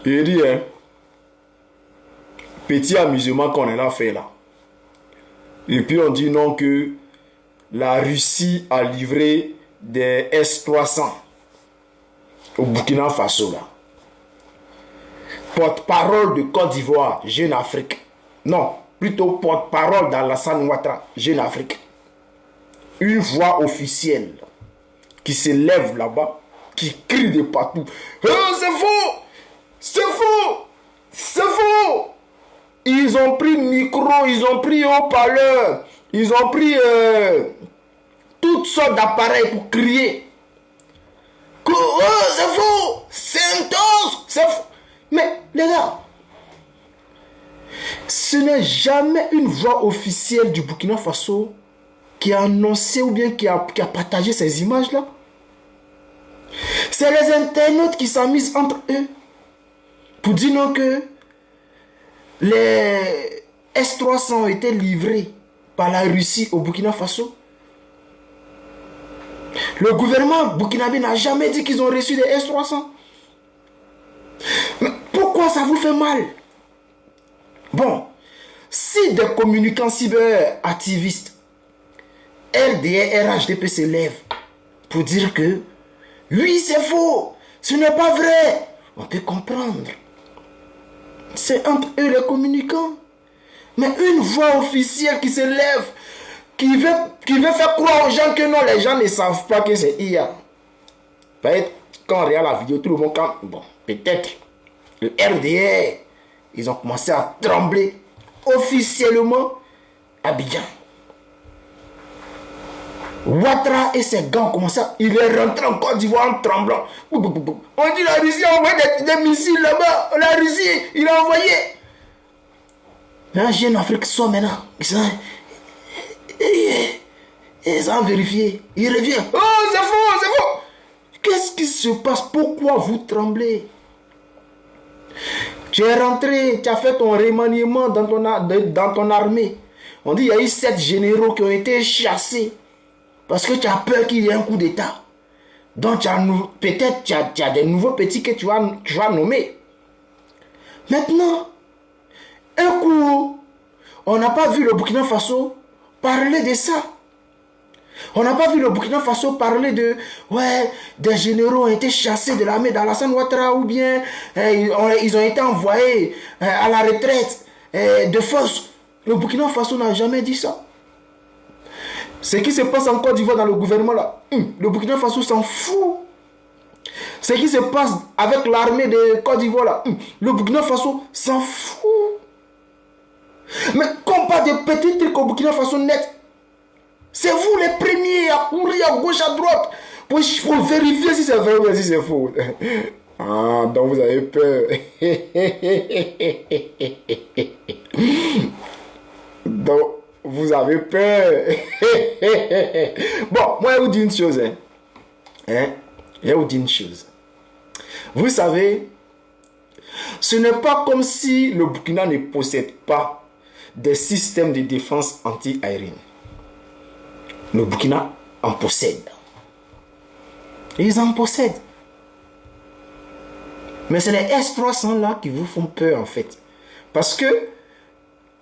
Je dis, hein, petit amusement qu'on a fait là. Et puis on dit non que la Russie a livré des S-300 au Burkina Faso là. Porte-parole de Côte d'Ivoire, Jeune Afrique. Non, plutôt porte-parole d'Alassane Ouattara, Jeune Afrique. Une voix officielle qui se lève là-bas, qui crie de partout. C'est faux! C'est faux! C'est faux! Ils ont pris micro, ils ont pris haut-parleur, ils ont pris toutes sortes d'appareils pour crier. Que, oh, c'est faux! C'est intense! C'est faux! Mais les gars, ce n'est jamais une voix officielle du Burkina Faso qui a annoncé ou bien qui a partagé ces images-là. C'est les internautes qui s'amusent entre eux pour dire non que les S-300 ont été livrés par la Russie au Burkina Faso. Le gouvernement burkinabé n'a jamais dit qu'ils ont reçu des S-300. Mais pourquoi ça vous fait mal? Bon, si des communicants cyber-activistes RDR, RHDP se lèvent pour dire que oui, c'est faux, ce n'est pas vrai, on peut comprendre. C'est entre eux les communicants. Mais une voix officielle qui se lève, qui veut faire croire aux gens que non, les gens ne savent pas que c'est IA. Peut-être quand on regarde la vidéo, tout le monde, bon, peut-être le RDR, ils ont commencé à trembler officiellement à Abidjan. Ouattara et ses gars ont commencé à... Il est rentré en Côte d'Ivoire en tremblant. On dit la Russie a envoyé des missiles là-bas. La Russie, il a envoyé. Là, Jeune Afrique sort maintenant. Ils ont vérifié. Il revient. Oh, c'est faux, c'est faux. Qu'est-ce qui se passe? Pourquoi vous tremblez? Tu es rentré, tu as fait ton remaniement dans ton armée. On dit qu'il y a eu 7 généraux qui ont été chassés. Parce que tu as peur qu'il y ait un coup d'État. Donc peut-être tu as des nouveaux petits que tu vas nommer. Maintenant, un coup, on n'a pas vu le Burkina Faso parler de ça. On n'a pas vu le Burkina Faso parler de... Ouais, des généraux ont été chassés de l'armée d'Alassane Ouattara ou bien ils ont été envoyés à la retraite de force. Le Burkina Faso n'a jamais dit ça. Ce qui se passe en Côte d'Ivoire dans le gouvernement là, le Burkina Faso s'en fout. Ce qui se passe avec l'armée de Côte d'Ivoire là, le Burkina Faso s'en fout. Mais comme pas de petits trucs au Burkina Faso net, c'est vous les premiers à courir à gauche à droite pour vérifier si c'est vrai ou si c'est faux. Ah, donc vous avez peur. Donc vous avez peur. Bon, moi, je vous dis une chose. Je vous dis une chose. Vous savez, ce n'est pas comme si le Burkina ne possède pas des systèmes de défense anti-aérienne. Le Burkina en possède. Ils en possèdent. Mais c'est les S-300 là qui vous font peur en fait. Parce que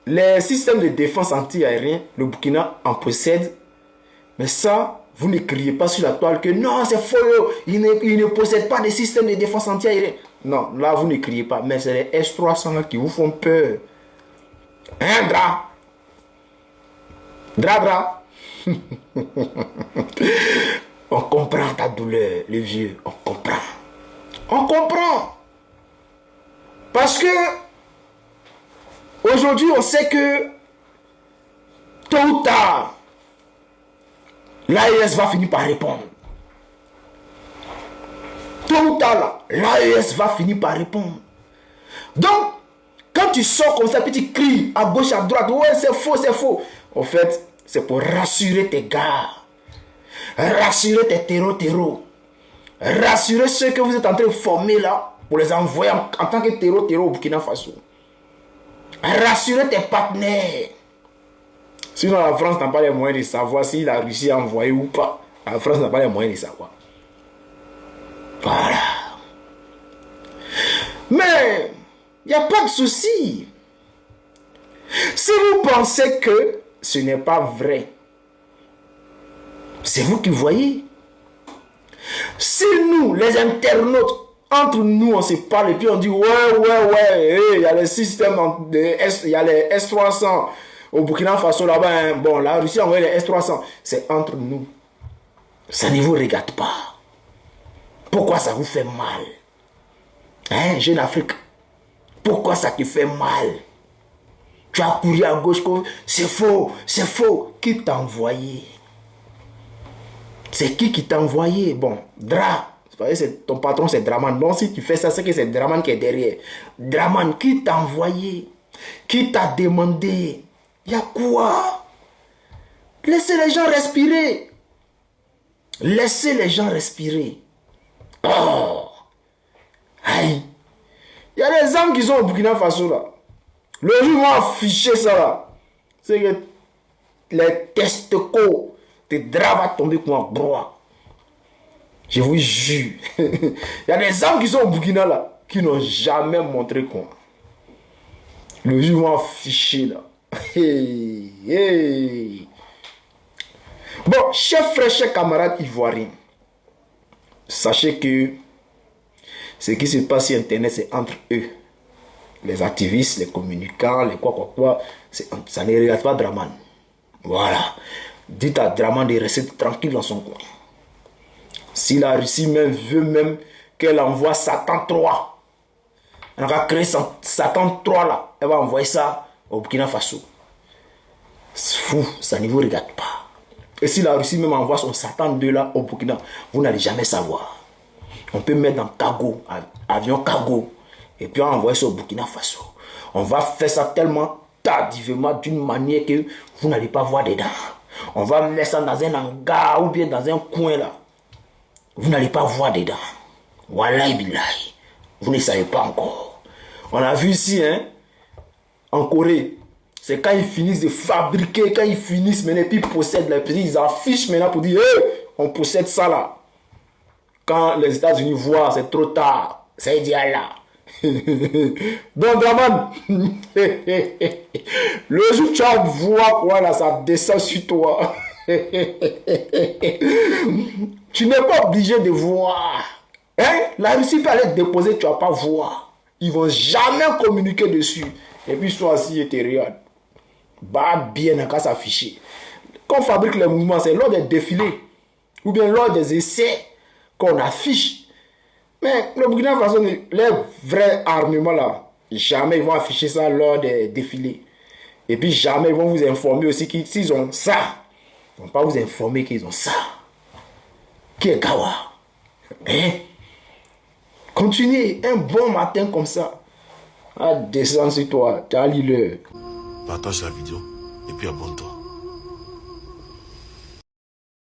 les systèmes de défense anti-aérien, le Burkina en possède. Mais ça, vous ne criez pas sur la toile que non, c'est faux. Il ne possède pas de système de défense anti-aérien. Non, là, vous ne criez pas. Mais c'est les S-300 là qui vous font peur. Hein, Dra? Dra. On comprend ta douleur, le vieux. On comprend. On comprend. Parce que aujourd'hui, on sait que tôt ou tard, l'AES va finir par répondre. Tôt ou tard, l'AES va finir par répondre. Donc, quand tu sors comme ça, puis tu cries à gauche, à droite, ouais, c'est faux, c'est faux. En fait, c'est pour rassurer tes gars. Rassurer tes terreaux. Rassurer ceux que vous êtes en train de former là, pour les envoyer en tant que terreau au Burkina Faso. Rassurer tes partenaires. Sinon, la France n'a pas les moyens de savoir si la Russie a envoyé ou pas. La France n'a pas les moyens de savoir. Voilà. Mais il n'y a pas de souci. Si vous pensez que ce n'est pas vrai, c'est vous qui voyez. Si nous, les internautes, entre nous, on se parle et puis on dit ouais, il y a les systèmes, il y a les S300 au Burkina Faso là-bas. Hein. Bon, la Russie a envoyé les S300. C'est entre nous. Ça ne vous regarde pas. Pourquoi ça vous fait mal? Hein, Jeune Afrique? Pourquoi ça te fait mal? Tu as couru à gauche, c'est faux, c'est faux. Qui t'a envoyé? C'est qui t'a envoyé? Bon, ton patron c'est Draman. Bon, si tu fais ça, c'est que c'est Draman qui est derrière. Draman, qui t'a envoyé? Qui t'a demandé? Il y a quoi? Laissez les gens respirer. Laissez les gens respirer. Oh! Aïe! Il y a des hommes qui sont au Burkina Faso là. Le jour où ils vont afficher ça là, c'est que les testicots de drap va tomber comme un broie. Je vous jure. Il y a des hommes qui sont au Burkina là, qui n'ont jamais montré quoi. Le jour où ils vont afficher là. Hey, hey. Bon, chers frères, chers camarades ivoiriens, sachez que ce qui se passe sur Internet, c'est entre eux. Les activistes, les communicants, les quoi. Ça ne regarde pas Draman. Voilà. Dites à Draman de rester tranquille dans son coin. Si la Russie même veut même qu'elle envoie Satan 3, elle va créer Satan 3 là, elle va envoyer ça au Burkina Faso. C'est fou, ça ne vous regarde pas. Et si la Russie même envoie son Satan 2 là au Burkina, vous n'allez jamais savoir. On peut mettre dans cargo, avion cargo, et puis on envoie ça au Burkina Faso. On va faire ça tellement tardivement, d'une manière que vous n'allez pas voir dedans. On va mettre ça dans un hangar ou bien dans un coin là. Vous n'allez pas voir dedans. Wallahi billahi. Vous ne savez pas encore. On a vu ici, hein, en Corée. C'est quand ils finissent de fabriquer, quand ils finissent maintenant, puis ils possèdent les pays, ils affichent maintenant pour dire, hey, on possède ça là. Quand les États-Unis voient, c'est trop tard. C'est idéal là. Donc, Draman, le jour où tu vas voir quoi là, ça descend sur toi. Tu n'es pas obligé de voir. Hein? La Russie peut aller te déposer, tu ne vas pas voir. Ils ne vont jamais communiquer dessus. Et puis, soit assis et te regarde. Bah, bien, quand ça affiché. Quand on fabrique les mouvements, c'est lors des défilés. Ou bien lors des essais qu'on affiche. Mais le Burkina Faso, les vrais armements là, jamais ils vont afficher ça lors des défilés. Et puis jamais ils vont vous informer aussi qu'ils ont ça. Ils ne vont pas vous informer qu'ils ont ça. Qui est Gawa? Hein? Continuez un bon matin comme ça. À descendre sur toi, tu as l'heure. Partage la vidéo et puis abonne-toi.